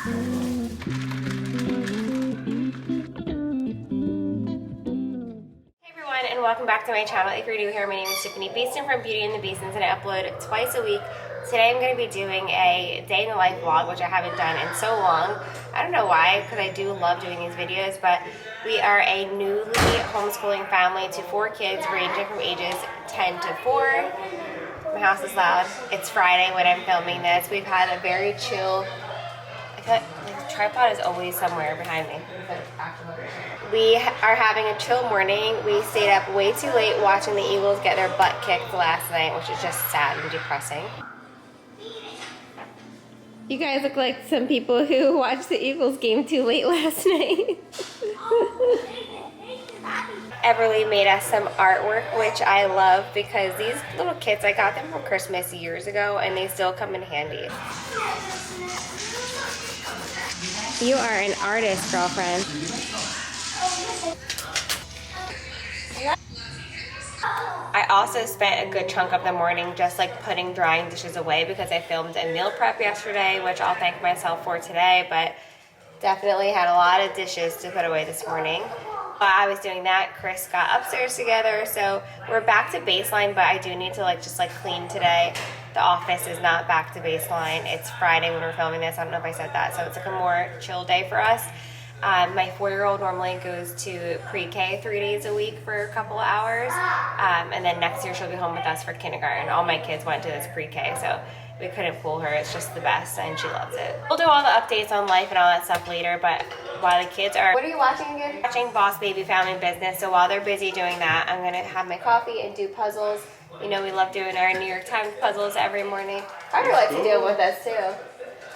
And welcome back to my channel. If you're new here, my name is Tiffany Beaston from Beauty and the Beastons, and I upload twice a week. Today I'm going to be doing a day in the life vlog, which I haven't done in so long. I don't know why, because I do love doing these videos, but we are a newly homeschooling family to 4 kids ranging from ages 10 to 4. My house is loud. It's Friday when I'm filming this. We've had a very chill, I feel like the tripod is always somewhere behind me. We are having a chill morning. We stayed up way too late watching the Eagles get their butt kicked last night, which is just sad and depressing. You guys look like some people who watched the Eagles game too late last night. Everly made us some artwork, which I love because these little kits, I got them for Christmas years ago and they still come in handy. You are an artist, girlfriend. I also spent a good chunk of the morning just like putting drying dishes away because I filmed a meal prep yesterday, which I'll thank myself for today, but definitely had a lot of dishes to put away this morning. While I was doing that, Chris got upstairs together, so we're back to baseline, but I do need to just clean today. The office is not back to baseline. It's Friday when we're filming this. I don't know if I said that, so it's like a more chill day for us. My 4-year-old normally goes to pre-K 3 days a week for a couple of hours, and then next year she'll be home with us for kindergarten. All my kids went to this pre-K, so we couldn't fool her. It's just the best, and she loves it. We'll do all the updates on life and all that stuff later, but while the kids are... What are you watching again? Watching Boss Baby Family Business, so while they're busy doing that, I'm going to have my coffee and do puzzles. You know, we love doing our New York Times puzzles every morning. Carter likes to do them with us, too.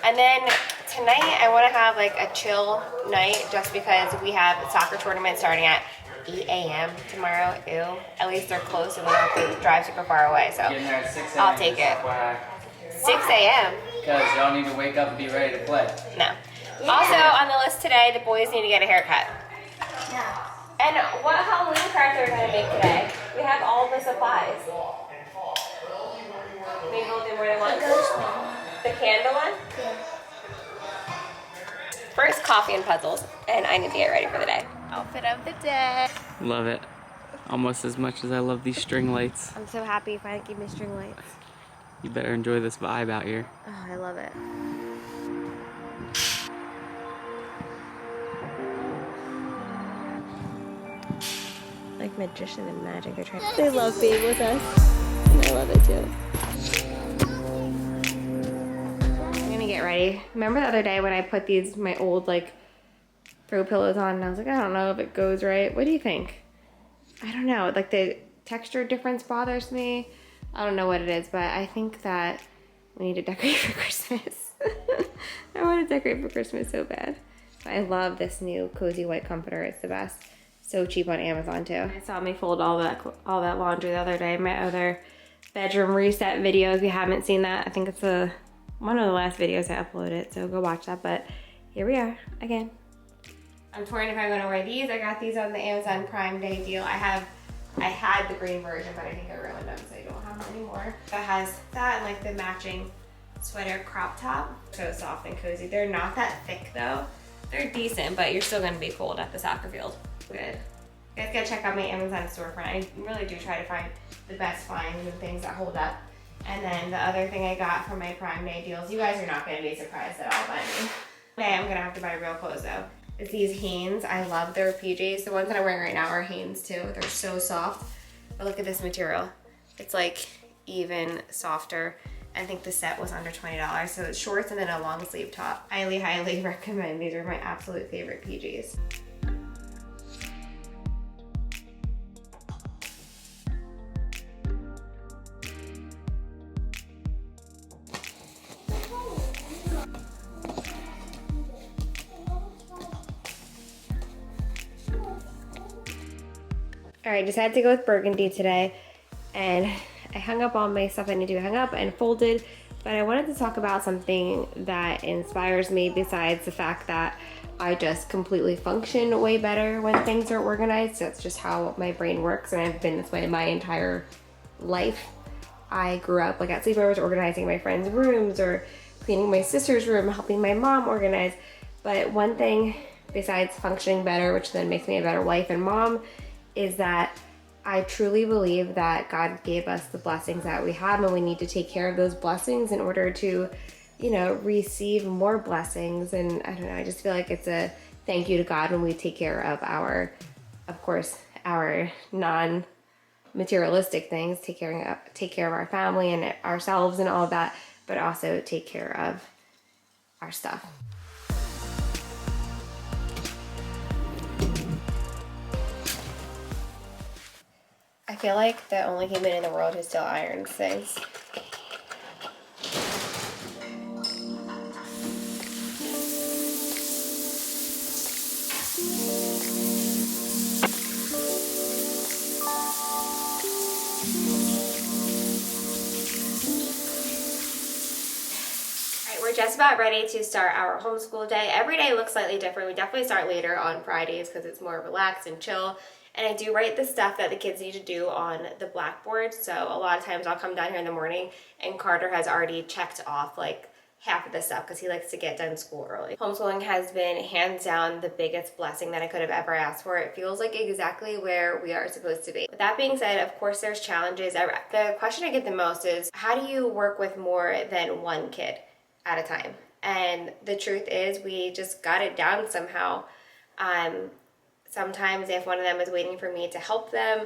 And then tonight I want to have like a chill night just because we have a soccer tournament starting at 8 a.m. tomorrow. Ew. At least they're close and we don't have to drive super far away, so I'll take it. 6 a.m. Because y'all need to wake up and be ready to play. No. Also on the list today, the boys need to get a haircut. Yeah. And what Halloween cards are we going to make today? We have all the supplies. Maybe we'll do more than one. The candle one? Yeah. First, coffee and puzzles, and I need to get ready for the day. Outfit of the day. Love it. Almost as much as I love these string lights. I'm so happy you finally gave me string lights. You better enjoy this vibe out here. Oh, I love it. Like magician and magic. They love being with us. And I love it too. Get ready. Remember the other day when I put my old throw pillows on and I was like, I don't know if it goes right. What do you think? I don't know. Like the texture difference bothers me. I don't know what it is, but I think that we need to decorate for Christmas. I want to decorate for Christmas so bad. I love this new cozy white comforter. It's the best. So cheap on Amazon too. I saw me fold all that laundry the other day. My other bedroom reset video. If you haven't seen that, I think it's one of the last videos I uploaded, so go watch that. But here we are again. I'm torn if I'm gonna wear these. I got these on the Amazon Prime Day deal. I had the green version, but I think I ruined them, so I don't have them anymore. It has that and like the matching sweater crop top. So soft and cozy. They're not that thick though. They're decent, but you're still gonna be cold at the soccer field. Good. You guys gotta check out my Amazon storefront. I really do try to find the best finds and things that hold up. And then the other thing I got from my Prime Day deals, you guys are not going to be surprised at all by me. Today I'm going to have to buy real clothes though. It's these Hanes. I love their PJs. The ones that I'm wearing right now are Hanes too. They're so soft. But look at this material. It's like even softer. I think the set was under $20. So it's shorts and then a long sleeve top. Highly, highly recommend. These are my absolute favorite PJs. All right, decided to go with burgundy today, and I hung up all my stuff I need to hang up and folded, but I wanted to talk about something that inspires me besides the fact that I just completely function way better when things are organized. That's just how my brain works, and I've been this way my entire life. I grew up like at sleepovers organizing my friends' rooms or cleaning my sister's room, helping my mom organize. But one thing besides functioning better, which then makes me a better wife and mom, is that I truly believe that God gave us the blessings that we have, and we need to take care of those blessings in order to, you know, receive more blessings. And I don't know, I just feel like it's a thank you to God when we take care of our, of course, our non-materialistic things, take care of our family and ourselves and all of that, but also take care of our stuff. I feel like the only human in the world who still irons things. We're just about ready to start our homeschool day. Every day looks slightly different. We definitely start later on Fridays because it's more relaxed and chill. And I do write the stuff that the kids need to do on the blackboard. So a lot of times I'll come down here in the morning and Carter has already checked off like half of the stuff because he likes to get done school early. Homeschooling has been hands down the biggest blessing that I could have ever asked for. It feels like exactly where we are supposed to be. With that being said, of course there's challenges. The question I get the most is, how do you work with more than one kid at a time? And the truth is, we just got it down somehow. Sometimes if one of them is waiting for me to help them,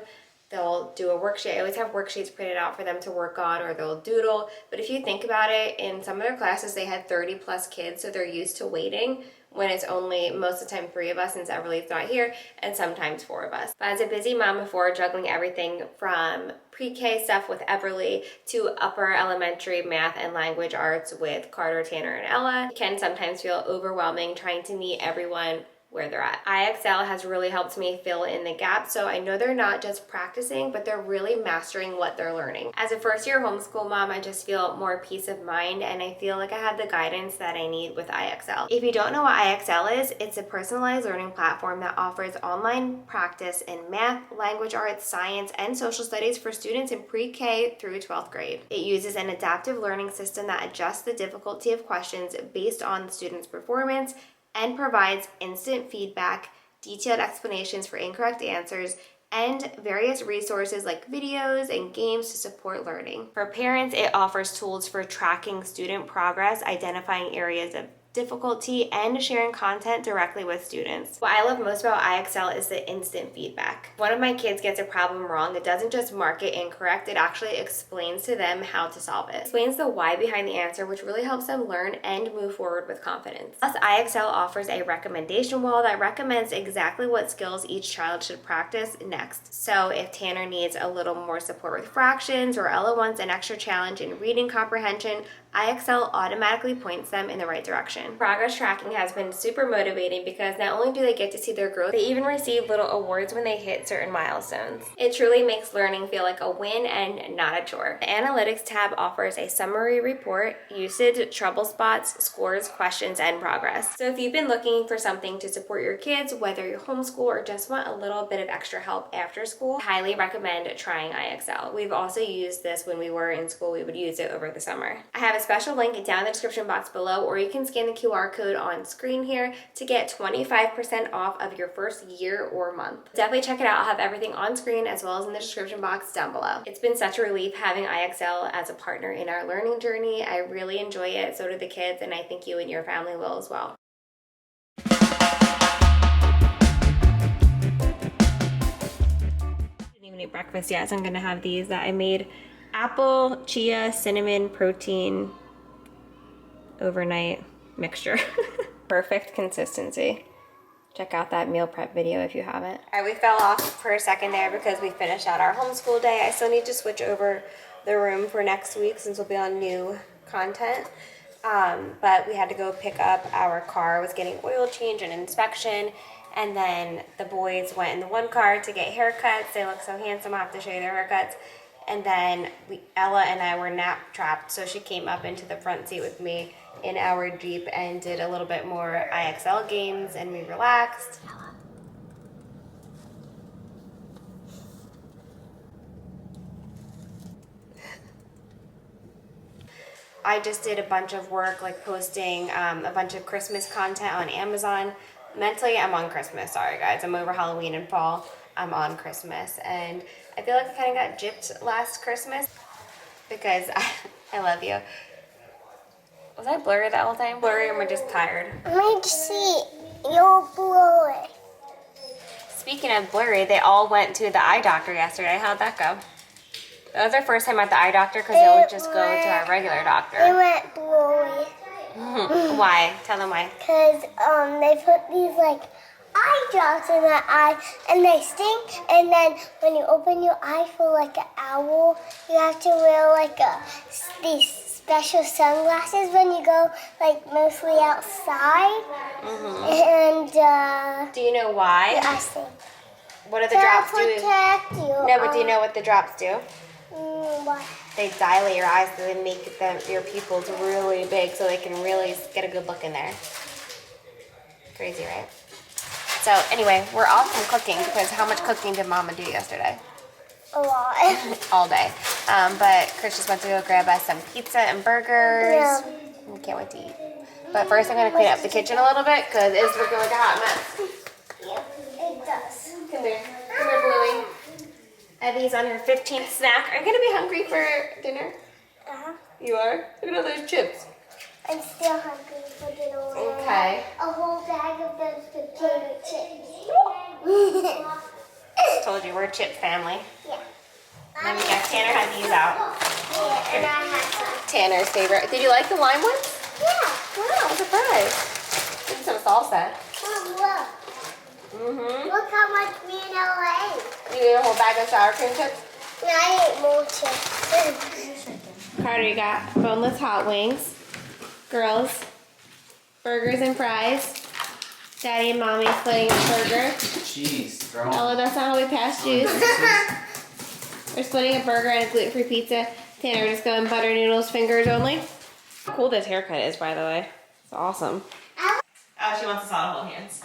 they'll do a worksheet. I always have worksheets printed out for them to work on, or they'll doodle. But if you think about it, in some of their classes they had 30 plus kids, so they're used to waiting when it's only most of the time 3 of us since Everly's not here, and sometimes 4 of us. But as a busy mom before, juggling everything from pre-K stuff with Everly to upper elementary math and language arts with Carter, Tanner, and Ella, it can sometimes feel overwhelming trying to meet everyone where they're at. IXL has really helped me fill in the gaps, so I know they're not just practicing, but they're really mastering what they're learning. As a first-year homeschool mom, I just feel more peace of mind, and I feel like I have the guidance that I need with IXL. If you don't know what IXL is, it's a personalized learning platform that offers online practice in math, language arts, science, and social studies for students in pre-K through 12th grade. It uses an adaptive learning system that adjusts the difficulty of questions based on the student's performance and provides instant feedback, detailed explanations for incorrect answers, and various resources like videos and games to support learning. For parents, it offers tools for tracking student progress, identifying areas of difficulty, and sharing content directly with students. What I love most about IXL is the instant feedback. One of my kids gets a problem wrong, it doesn't just mark it incorrect, it actually explains to them how to solve it. It explains the why behind the answer, which really helps them learn and move forward with confidence. Plus, IXL offers a recommendation wall that recommends exactly what skills each child should practice next. So if Tanner needs a little more support with fractions, or Ella wants an extra challenge in reading comprehension, IXL automatically points them in the right direction. Progress tracking has been super motivating because not only do they get to see their growth, they even receive little awards when they hit certain milestones. It truly makes learning feel like a win and not a chore. The Analytics tab offers a summary report, usage, trouble spots, scores, questions, and progress. So if you've been looking for something to support your kids, whether you homeschool or just want a little bit of extra help after school, I highly recommend trying IXL. We've also used this when we were in school. We would use it over the summer. I have a special link down in the description box below, or you can scan the QR code on screen here to get 25% off of your first year or month. Definitely check it out. I'll have everything on screen as well as in the description box down below. It's been such a relief having IXL as a partner in our learning journey. I really enjoy it, so do the kids, and I think you and your family will as well. Didn't even eat breakfast yet, so I'm gonna have these that I made: apple, chia, cinnamon, protein, overnight mixture. Perfect consistency. Check out that meal prep video if you haven't. All right, we fell off for a second there because we finished out our homeschool day. I still need to switch over the room for next week since we'll be on new content. But we had to go pick up our car. I was getting oil change and inspection. And then the boys went in the one car to get haircuts. They look so handsome. I'll have to show you their haircuts. And then Ella and I were nap trapped, so she came up into the front seat with me in our Jeep and did a little bit more IXL games, and we relaxed. I just did a bunch of work, like posting a bunch of Christmas content on Amazon. Mentally, I'm on Christmas. Sorry, guys. I'm over Halloween and fall. I'm on Christmas. And I feel like I kind of got gypped last Christmas because I love you. Was I blurry that whole time? Blurry or am I just tired? Let me see. You're blurry. Speaking of blurry, they all went to the eye doctor yesterday. How'd that go? That was their first time at the eye doctor because they always just go to our regular They doctor. went blurry. Why? Tell them why. Because they put these like eye drops in the eye and they stink. And then when you open your eye for like an hour, you have to wear like these special sunglasses when you go like mostly outside. And Do you know why? I think What do the to drops do? protect you. No, but do you know what the drops do? What? They dilate your eyes, so they make your pupils really big so they can really get a good look in there. Crazy, right? So anyway, we're off from cooking because how much cooking did Mama do yesterday? A lot. All day. But Chris just went to go grab us some pizza and burgers. Yeah. We can't wait to eat. But first I'm going to clean up the kitchen a little bit because it's looking like a hot mess. Yeah, it does. Come here. Come here, Bluey. Evie's on her 15th snack. Are you going to be hungry for dinner? Uh-huh. You are? Look at all those chips. I'm still hungry for dinner. Okay. A whole bag of those potato chips. Told you, we're a chip family. Yeah. Then we got Tanner had these out. Yeah, and I had some. Tanner's favorite. Did you like the lime ones? Yeah. Wow, I'm surprised. Need some salsa. Oh, look. Look how much me and Ella ate. You ate a whole bag of sour cream chips? Yeah, I ate more chips. Carter, you got boneless hot wings. Girls, burgers and fries. Daddy and Mommy splitting a burger. Jeez, throw Ella, that's not how we pass juice. We're splitting a burger and a gluten-free pizza. Tanner, we're just going butter noodles, fingers only. How cool this haircut is, by the way. It's awesome. Oh, she wants us all to hold hands.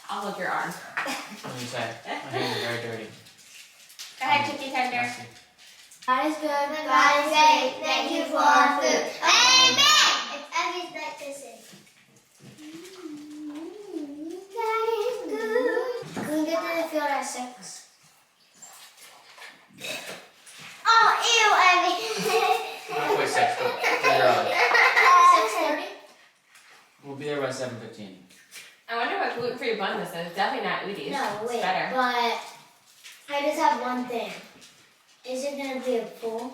I'll hold your arm. What do you say? My hands are very dirty. Go ahead, Chicky Tender. God is good. God is great. Thank you for our food. Amen. It's Evie's night to sing. God is good. Can we get to the field at 6? Oh, ew, Evie. Not quite 6, but pretty early. 6:30. We'll be there by 7:15. I wonder what gluten-free bun this is. Definitely not Udi's. No, It's wait, better. but I just have one thing. Is it gonna be a pool?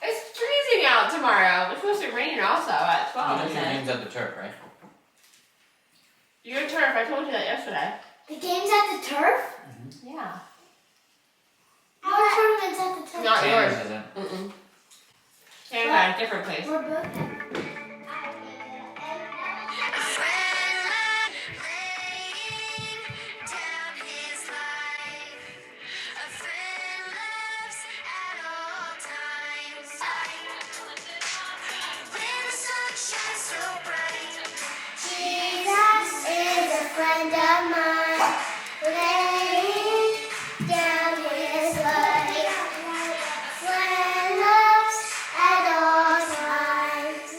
It's freezing out tomorrow. It's supposed to rain also at 12, You know isn't your it? name's at the turf, right? You're a turf. I told you that yesterday. The game's at the turf? Yeah. Our tournament's at the turf. Not yours. Tanner's isn't. Mm-mm. Tanner's at a different place. We're both at Jesus is a friend of mine, laying down his life. Friend loves at all times.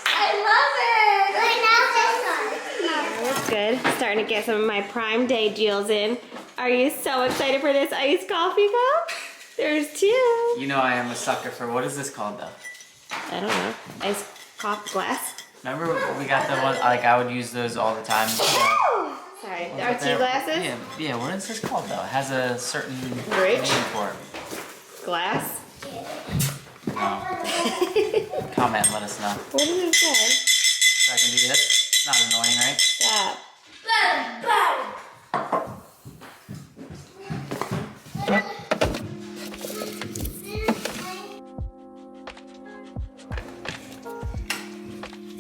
I love it! Wait, now this one. That's good. Starting to get some of my Prime Day deals in. Are you so excited for this iced coffee cup? There's 2. You know I am a sucker for, what is this called though? I don't know. Iced coffee glass? Remember we got the one, like I would use those all the time. Sorry, our tea glasses? Yeah, what is this called though? It has a certain Bridge? name for it. Glass? No. Comment, let us know. What did it say? So I can do this? It's not annoying, right? Stop.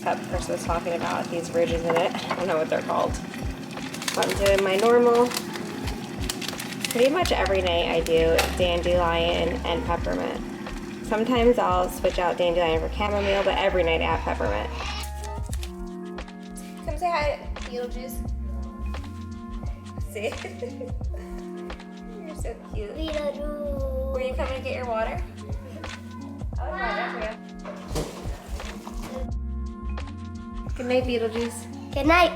Cup Chris was talking about these ridges in it. I don't know what they're called. I'm doing my normal. Pretty much every night I do dandelion and peppermint. Sometimes I'll switch out dandelion for chamomile, but every night I have peppermint. Come say hi to Beetlejuice. See? You're so cute. Were you coming to get your water? Good night, Beetlejuice. Good night.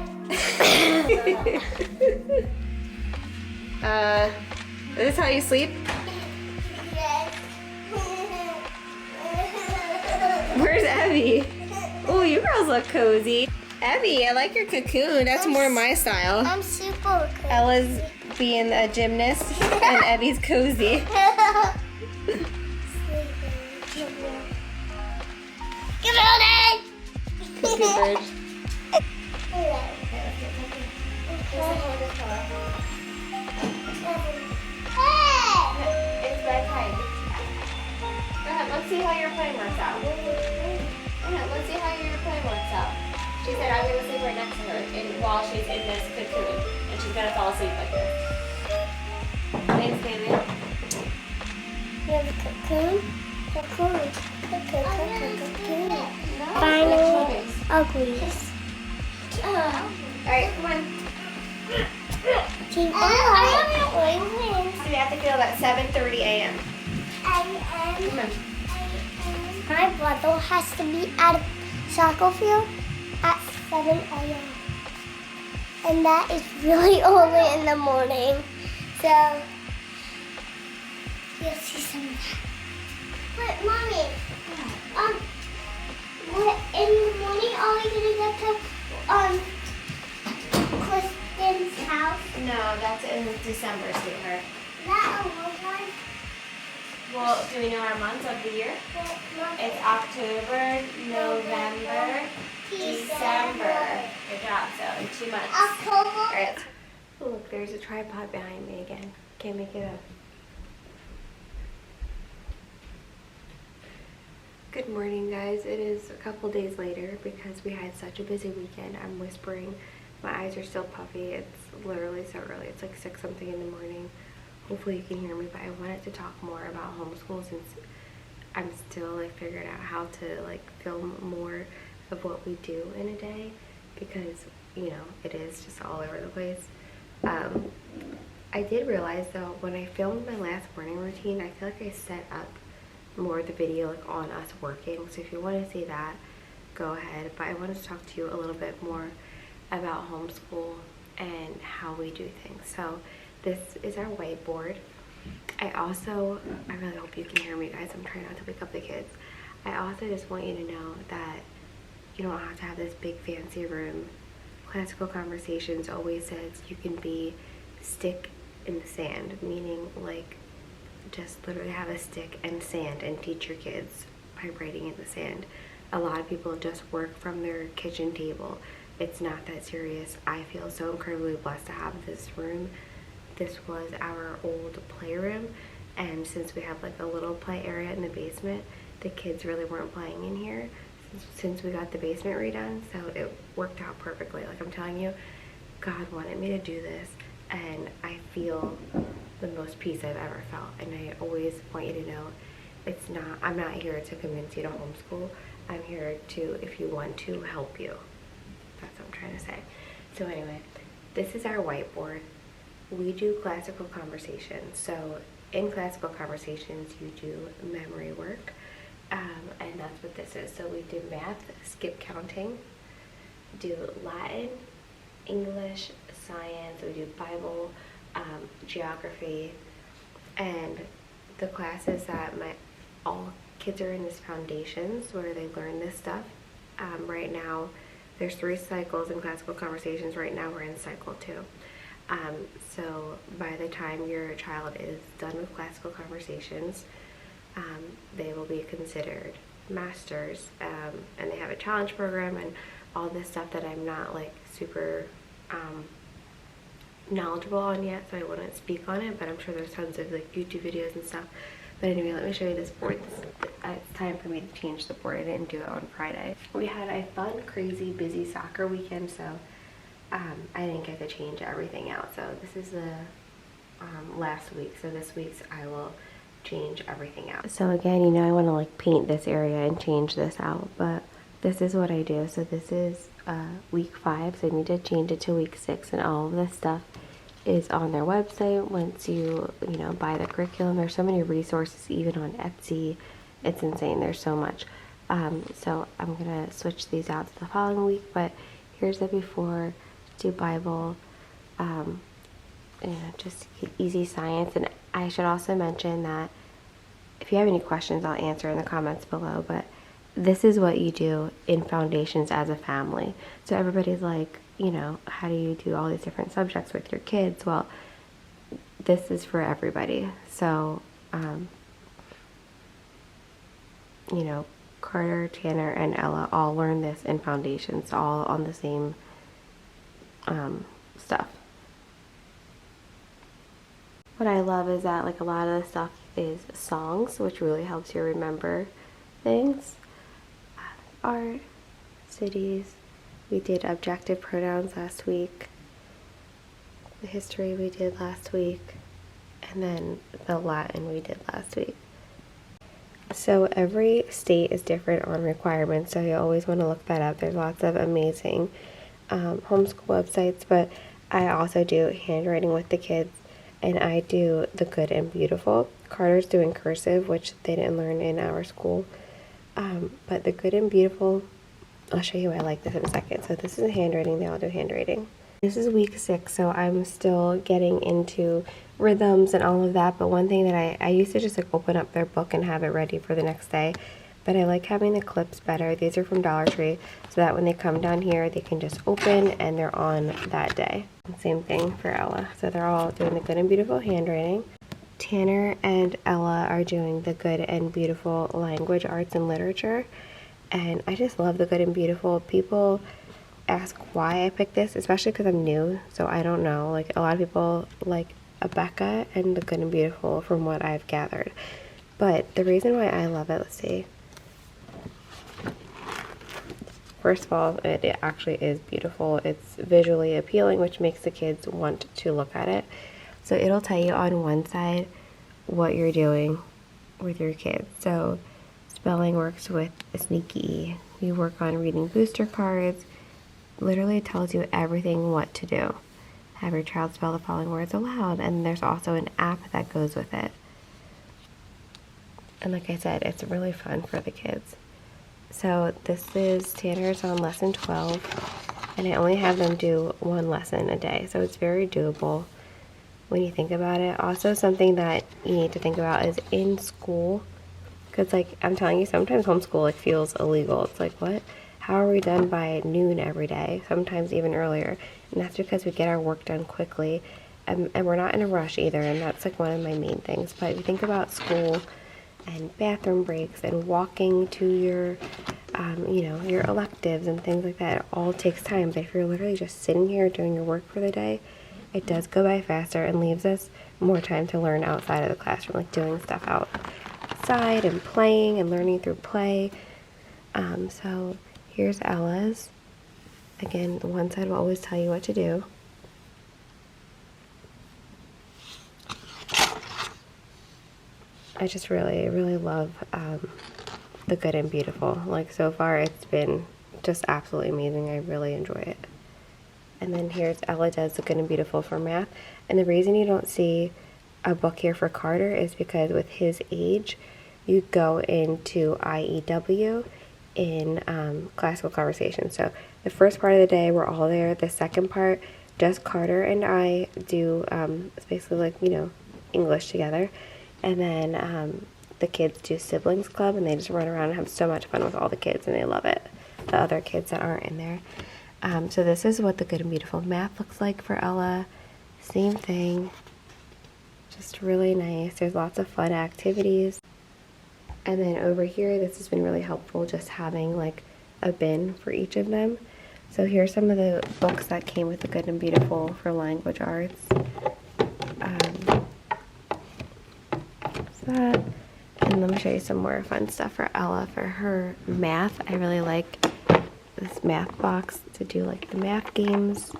Is this how you sleep? Where's Evie? Oh, you girls look cozy. Evie, I like your cocoon. That's more my style. I'm super cool. Ella's being a gymnast and Evie's cozy. Good morning. Cuckoo bird. It's bedtime. Go ahead, let's see how your plan works out. Go ahead, let's see how your plan works out. She said I'm gonna sleep right next to her while she's in this cocoon, and she's gonna fall asleep like this. Thanks, baby. You have a cocoon? Cocoon. Cocoon. No, Final choice. uglies. Alright, come on. Team So we have to get up at 7:30 a.m. Come on. My brother has to be at a soccer field at 7 a.m. And that is really early in the morning. So, you'll see some of that. But, Mommy, in the morning, are we going to get to Kristen's house? No, that's in December, sweetheart. That a long one? Well, do we know our months of the year? It's October, November, December. Good job. So in 2 months. October. All right. Look, there's a tripod behind me again. Can't make it up. Good morning, guys. It is a couple days later because we had such a busy weekend. I'm whispering. My eyes are still puffy. It's literally so early. It's like 6 something in the morning. Hopefully you can hear me, but I wanted to talk more about homeschool since I'm still like figuring out how to like film more of what we do in a day because, you know, it is just all over the place. I did realize though, when I filmed my last morning routine, I feel like I set up more of the video like on us working. So if you want to see that, go ahead. But I wanted to talk to you a little bit more about homeschool and how we do things. So this is our whiteboard. I really hope you can hear me, guys. I'm trying not to wake up the kids. I also just want you to know that you don't have to have this big fancy room. Classical Conversations always says you can be stick in the sand, meaning like just literally have a stick and sand and teach your kids by writing in the sand. A lot of people just work from their kitchen table. It's not that serious. I feel so incredibly blessed to have this room. This was our old playroom, and since we have like a little play area in the basement, the kids really weren't playing in here since we got the basement redone, so it worked out perfectly. Like I'm telling you, God wanted me to do this, and I feel the most peace I've ever felt. And I always want you to know, I'm not here to convince you to homeschool. I'm here to, if you want to, help you. That's what I'm trying to say. So anyway, this is our whiteboard. We do classical conversations. So in classical conversations, you do memory work, and that's what this is. So we do math, skip counting, do Latin, English, science, we do Bible, geography, and the classes that all kids are in is foundations, where they learn this stuff. Right now, there's 3 cycles in classical conversations. Right now, we're in cycle 2. So by the time your child is done with classical conversations, they will be considered masters, and they have a challenge program and all this stuff that I'm not like super knowledgeable on yet, so I wouldn't speak on it, but I'm sure there's tons of like YouTube videos and stuff. But anyway, let me show you this board. It's time for me to change the board. I didn't do it on Friday. We had a fun, crazy, busy soccer weekend, so I didn't get to change everything out. So this is the last week. So this week's I will change everything out. So again, you know, I want to like paint this area and change this out, but this is what I do. So this is week 5, so I need to change it to week 6, and all of this stuff is on their website. Once you know, buy the curriculum, there's so many resources even on Etsy It's insane. There's so much. So I'm going to switch these out to the following week, but here's the before, do Bible, just easy science. And I should also mention that if you have any questions, I'll answer in the comments below, but this is what you do in foundations as a family. So everybody's like, how do you do all these different subjects with your kids? Well, this is for everybody. So, Carter, Tanner, and Ella all learn this in foundations, all on the same stuff. What I love is that a lot of the stuff is songs, which really helps you remember things. Art, cities. We did objective pronouns last week. The history we did last week. And then the Latin we did last week. So every state is different on requirements, so you always want to look that up. There's lots of amazing homeschool websites, but I also do handwriting with the kids, and I do the good and beautiful. Carter's doing cursive, which they didn't learn in our school, but the good and beautiful, I'll show you why I like this in a second. So this is handwriting. They all do handwriting. This is week 6, so I'm still getting into rhythms and all of that, but one thing that I used to just open up their book and have it ready for the next day, but I like having the clips better. These are from Dollar Tree, so that when they come down here, they can just open and they're on that day. Same thing for Ella. So they're all doing the good and beautiful handwriting. Tanner and Ella are doing the good and beautiful language, arts, and literature, and I just love the good and beautiful. People ask why I picked this, especially because I'm new, so I don't know. A lot of people like Becca and the good and beautiful from what I've gathered. But the reason why I love it, let's see. First of all, it actually is beautiful. It's visually appealing, which makes the kids want to look at it. So it'll tell you on one side what you're doing with your kids. So spelling works with a sneaky E. We work on reading booster cards. Literally tells you everything what to do. Have your child spell the following words aloud, and there's also an app that goes with it. And like I said, it's really fun for the kids. So this is Tanner's on lesson 12, and I only have them do one lesson a day, so it's very doable when you think about it. Also, something that you need to think about is in school, because I'm telling you, sometimes homeschool feels illegal. It's what? How are we done by noon every day? Sometimes even earlier. And that's because we get our work done quickly. And we're not in a rush either. And that's one of my main things. But if you think about school and bathroom breaks and walking to your, your electives and things like that, it all takes time. But if you're literally just sitting here doing your work for the day, it does go by faster and leaves us more time to learn outside of the classroom, doing stuff outside and playing and learning through play. So here's Ella's. Again, the one side will always tell you what to do. I just really, really love the good and beautiful. So far, it's been just absolutely amazing. I really enjoy it. And then here's Ella does the good and beautiful for math. And the reason you don't see a book here for Carter is because with his age, you go into IEW in classical conversation. So the first part of the day, we're all there. The second part, just Carter and I do, it's basically English together. And then the kids do siblings club, and they just run around and have so much fun with all the kids, and they love it. The other kids that aren't in there. So this is what the good and beautiful math looks like for Ella. Same thing. Just really nice. There's lots of fun activities. And then over here, this has been really helpful, just having a bin for each of them. So here's some of the books that came with the good and beautiful for language arts. That. And let me show you some more fun stuff for Ella for her math. I really like this math box to do the math games.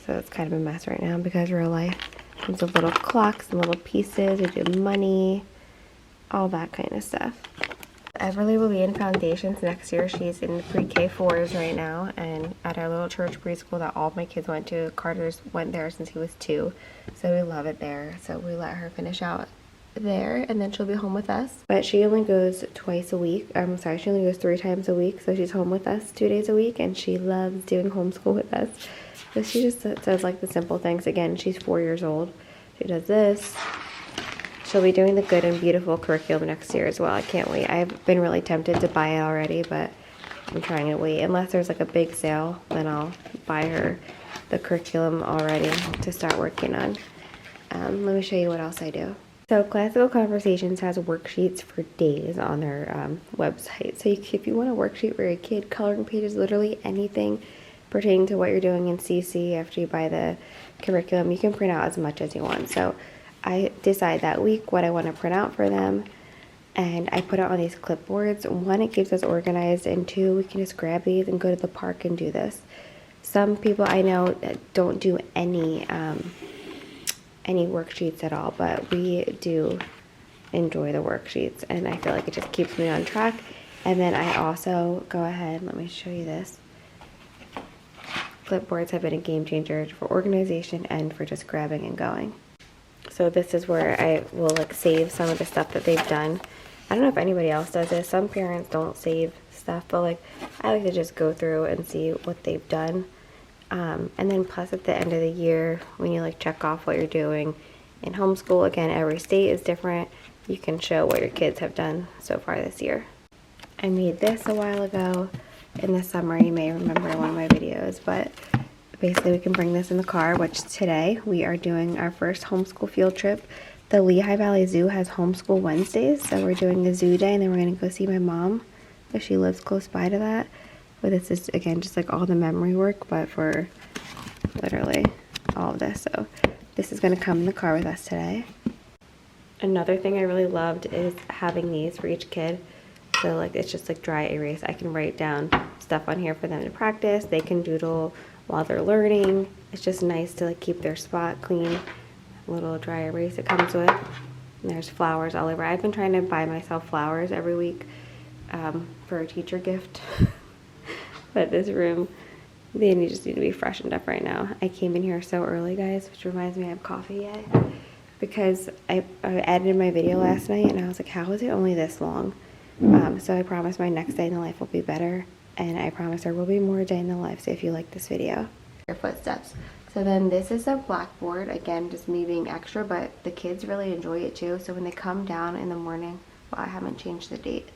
So it's kind of a mess right now because real life comes with little clocks and little pieces. We do money, all that kind of stuff. Everly will be in foundations next year. She's in pre-K 4s right now, and at our little church preschool that all my kids went to, Carter's went there since he was 2, so we love it there. So we let her finish out there, and then she'll be home with us. But she only goes twice a week. I'm sorry, she only goes 3 times a week, so she's home with us 2 days a week, and she loves doing homeschool with us. So she just does like the simple things. Again, she's 4 years old. She does this. She'll be doing the Good and Beautiful curriculum next year as well. I can't wait. I've been really tempted to buy it already, but I'm trying to wait. Unless there's like a big sale, then I'll buy her the curriculum already to start working on. Let me show you what else I do. So Classical Conversations has worksheets for days on their website. So if you want a worksheet for your kid, coloring pages, literally anything pertaining to what you're doing in CC after you buy the curriculum, you can print out as much as you want. So I decide that week what I want to print out for them, and I put it on these clipboards. 1, it keeps us organized, and 2, we can just grab these and go to the park and do this. Some people I know don't do any worksheets at all, but we do enjoy the worksheets, and I feel like it just keeps me on track. And then I also go ahead, let me show you this. Clipboards have been a game changer for organization and for just grabbing and going. So this is where I will like save some of the stuff that they've done. I don't know if anybody else does this. Some parents don't save stuff, but like I like to just go through and see what they've done. And then plus at the end of the year, when you like check off what you're doing in homeschool, again, every state is different. You can show what your kids have done so far this year. I made this a while ago in the summer. You may remember one of my videos, but basically we can bring this in the car, which today we are doing our first homeschool field trip. The Lehigh Valley Zoo has homeschool Wednesdays, so we're doing a zoo day, and then we're going to go see my mom because she lives close by to that. But this is, again, just like all the memory work, but for literally all of this. So this is going to come in the car with us today. Another thing I really loved is having these for each kid. So like it's just like dry erase. I can write down stuff on here for them to practice. They can doodle while they're learning. It's just nice to like keep their spot clean. A little dry erase it comes with. And there's flowers all over. I've been trying to buy myself flowers every week for a teacher gift. But this room, they just need to be freshened up right now. I came in here so early, guys, which reminds me I have coffee yet. Because I edited my video last night, and I was like, how is it only this long? So I promise my next day in the life will be better. And I promise there will be more day in the life. So if you like this video, your footsteps. So then this is a blackboard. Again, just me being extra, but the kids really enjoy it too. So when they come down in the morning, well, I haven't changed the date.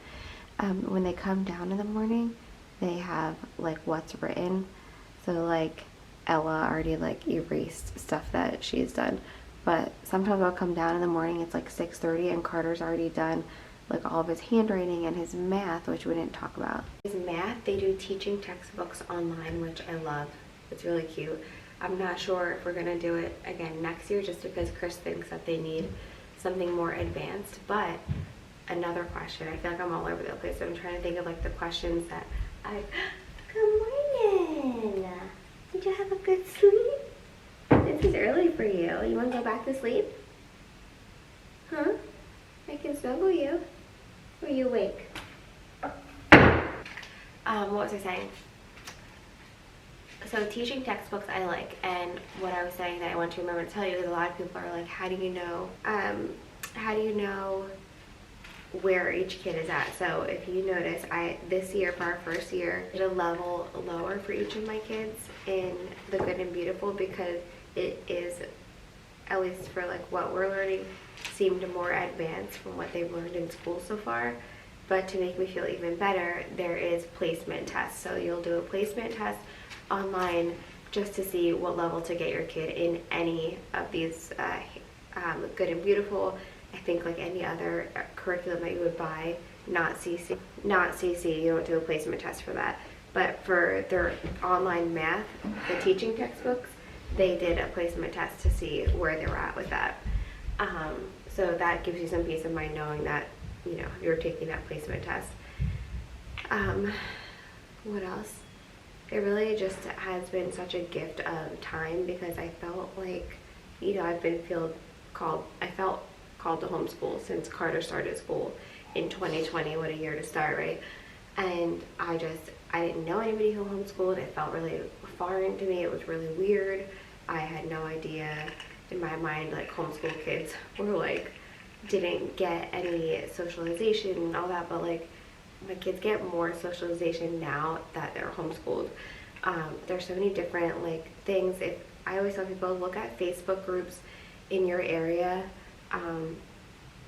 When they come down in the morning, they have like what's written. So like Ella already like erased stuff that she's done. But sometimes I'll come down in the morning, it's like 6:30, and Carter's already done like all of his handwriting and his math, which we didn't talk about. His math, they do teaching textbooks online, which I love. It's really cute. I'm not sure if we're gonna do it again next year, just because Chris thinks that they need something more advanced. But another question, I feel like I'm all over the place. So I'm trying to think of like the questions that Good morning. Did you have a good sleep? This is early for you. You want to go back to sleep? Huh? I can snuggle you. Or are you awake? What was I saying? So teaching textbooks I like, and what I was saying that I want to remember to tell you is a lot of people are like, how do you know where each kid is at? So if you notice, this year for our first year did a level lower for each of my kids in the Good and Beautiful, because it is, at least for like what we're learning, seemed more advanced from what they've learned in school so far. But to make me feel even better, there is placement tests. So you'll do a placement test online just to see what level to get your kid in any of these Good and Beautiful. I think like any other curriculum that you would buy, not CC, you don't do a placement test for that. But for their online math, the teaching textbooks, they did a placement test to see where they were at with that. So that gives you some peace of mind knowing that, you know, you're taking that placement test. What else? It really just has been such a gift of time, because I felt like, you know, I felt called to homeschool since Carter started school in 2020. What a year to start, right? And I didn't know anybody who homeschooled. It felt really foreign to me. It was really weird. I had no idea. In my mind, like, homeschool kids were like didn't get any socialization and all that, but like my kids get more socialization now that they're homeschooled. There's so many different like things. If I always tell people, look at Facebook groups in your area.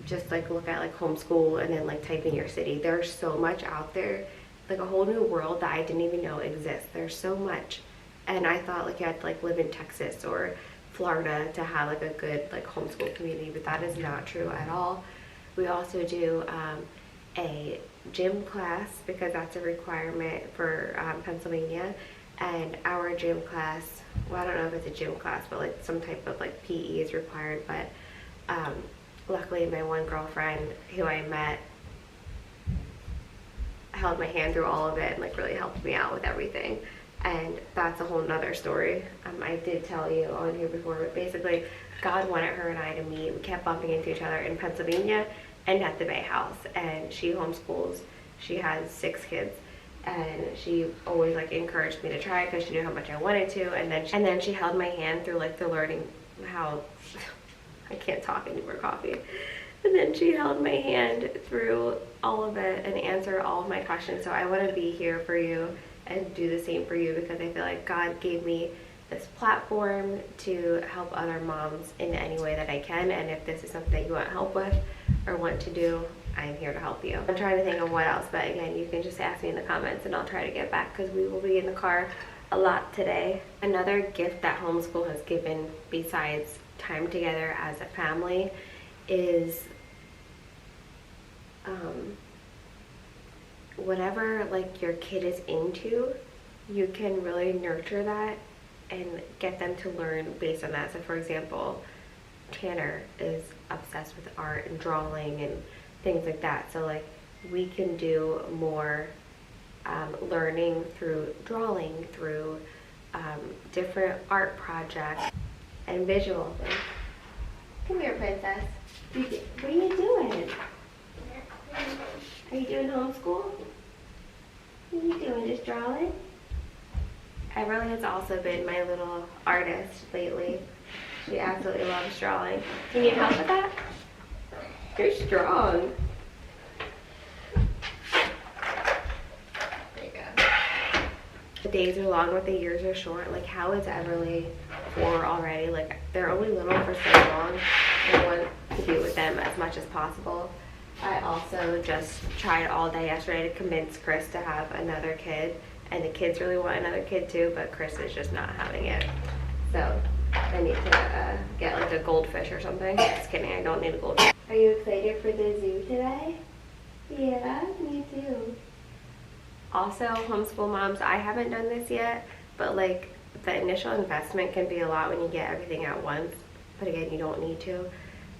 Just like look at like homeschool and then like type in your city. There's so much out there, like a whole new world that I didn't even know exists. There's so much, and I thought like you had to like live in Texas or Florida to have like a good like homeschool community, but that is not true at all. We also do a gym class because that's a requirement for Pennsylvania, and our gym class, well, I don't know if it's a gym class, but like some type of like PE is required. But luckily my one girlfriend who I met held my hand through all of it and like really helped me out with everything, and that's a whole nother story. I did tell you on here before, but basically God wanted her and I to meet. We kept bumping into each other in Pennsylvania and at the Bay House, and she homeschools. She has 6 kids, and she always like encouraged me to try because she knew how much I wanted to, and then she held my hand through like the learning how I can't talk anymore, coffee. And then she held my hand through all of it and answered all of my questions. So I want to be here for you and do the same for you, because I feel like God gave me this platform to help other moms in any way that I can. And if this is something that you want help with or want to do, I'm here to help you. I'm trying to think of what else, but again, you can just ask me in the comments and I'll try to get back, because we will be in the car a lot today. Another gift that homeschool has given, besides time together as a family, is whatever like your kid is into, you can really nurture that and get them to learn based on that. So for example, Tanner is obsessed with art and drawing and things like that, so like we can do more learning through drawing, through different art projects and visual things. Come here, princess. What are you doing? Are you doing homeschool? What are you doing, just drawing? Everly has also been my little artist lately. She absolutely loves drawing. Do you need help with that? You're strong. There you go. The days are long, but the years are short. Like, how is Everly 4 already? Like, they're only little for so long. I want to be with them as much as possible. I also just tried all day yesterday to convince Chris to have another kid, and the kids really want another kid too, but Chris is just not having it. So I need to get like a goldfish or something. Just kidding, I don't need a goldfish. Are you excited for the zoo today? Yeah, me too. Also, homeschool moms, I haven't done this yet, but like the initial investment can be a lot when you get everything at once, but again, you don't need to.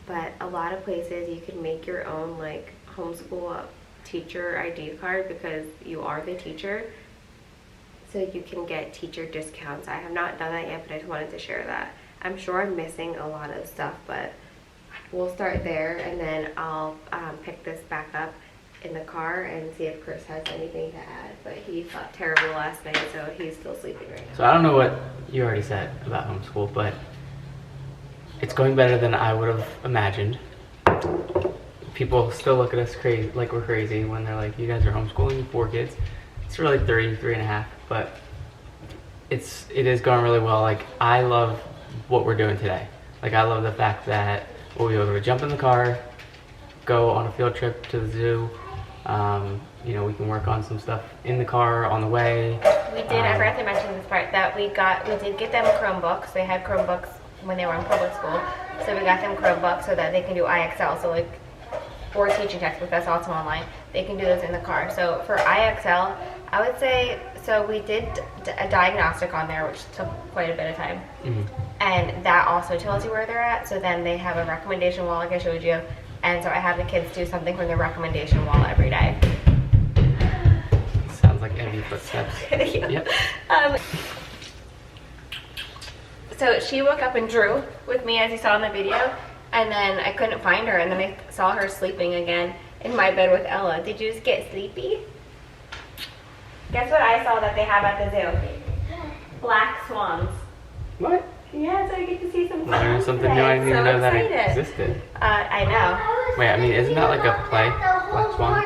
But a lot of places you can make your own like homeschool teacher ID card, because you are the teacher, so you can get teacher discounts. I have not done that yet, but I just wanted to share that. I'm sure I'm missing a lot of stuff, but we'll start there, and then I'll pick this back up in the car and see if Chris has anything to add. But he slept terrible last night, so he's still sleeping right now. So I don't know what you already said about homeschool, but it's going better than I would have imagined. People still look at us crazy, like we're crazy, when they're like, you guys are homeschooling 4 kids. It's really 3.5, but it is going really well. Like, I love what we're doing today. Like, I love the fact that we'll be able to jump in the car, go on a field trip to the zoo. You know, we can work on some stuff in the car on the way. We did, I forgot to mention this part, that we did get them Chromebooks. They had Chromebooks when they were in public school, so we got them Chromebooks so that they can do IXL, so like, or teaching textbook, that's also online. They can do those in the car. So for IXL, I would say, so we did a diagnostic on there, which took quite a bit of time. Mm-hmm. And that also tells you where they're at. So then they have a recommendation wall, like I showed you. And so I have the kids do something from the recommendation wall every day. Sounds like empty footsteps. Yeah. Yep. So she woke up and drew with me, as you saw in the video, and then I couldn't find her, and then I saw her sleeping again in my bed with Ella. Did you just get sleepy? Guess what I saw that they have at the zoo? Black swans. What? Yeah, so I get to see some swans. Learn something today. new. I didn't even know excited. that existed. I know. Wait, I mean, isn't that like a play? Black Swan?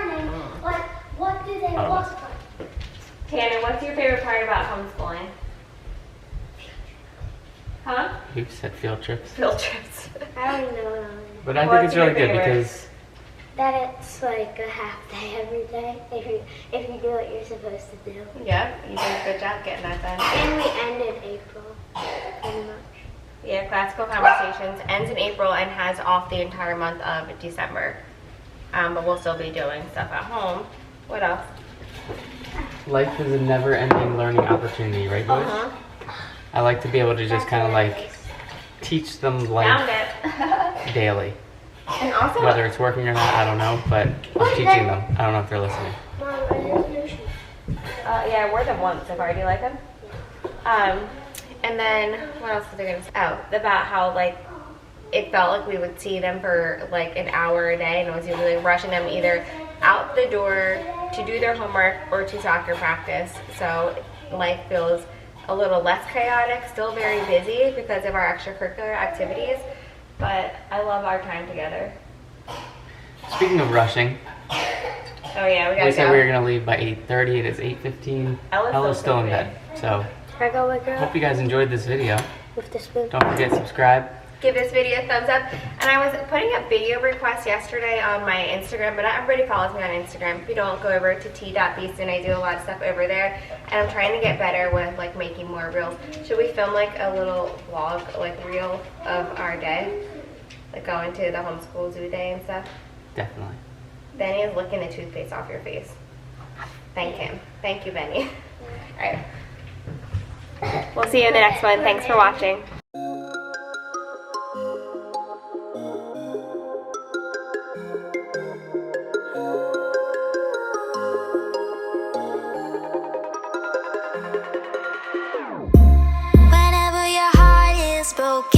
What do they Oh. look like? Tanner, what's your favorite part about homeschooling? Huh? You said field trips. Field trips. I don't know. But I think What's it's really your good favorite? because That it's like a half day every day if you do what you're supposed to do. Yep, you did a good job getting that done. And we end in April, pretty much. Yeah, Classical Conversations ends in April and has off the entire month of December. But we'll still be doing stuff at home. What else? life is a never-ending learning opportunity, right, boys? Uh-huh. I like to be able to just kind of like teach them Found life it. daily. And also, Whether it's working or not, I don't know, but I'm teaching them. I don't know if they're listening. Mom, where's your shoes? yeah, I wore them once so far. Do you like them? And then what else was I gonna say? Oh, about how like it felt like we would see them for like an hour a day, and it was usually rushing them either out the door to do their homework or to soccer practice. So life feels a little less chaotic, still very busy because of our extracurricular activities, but I love our time together. Speaking of rushing, Oh yeah, we gotta we said go. we were gonna leave by 8:30. It is 8:15. Ella's still in bed. So Can I go wake her hope up you guys enjoyed this video. with the spoon? Don't forget to subscribe. Give this video a thumbs up. And I was putting up video requests yesterday on my Instagram, but not everybody follows me on Instagram. If you don't, go over to t.beaston. I do a lot of stuff over there, and I'm trying to get better with like making more reels. Should we film like a little vlog, like reel of our day, like going to the homeschool zoo day and stuff? Definitely. Benny is licking the toothpaste off your face. Thank him. Thank you, Benny. All right. We'll see you in the next one. Thanks for watching. Whenever your heart is broken.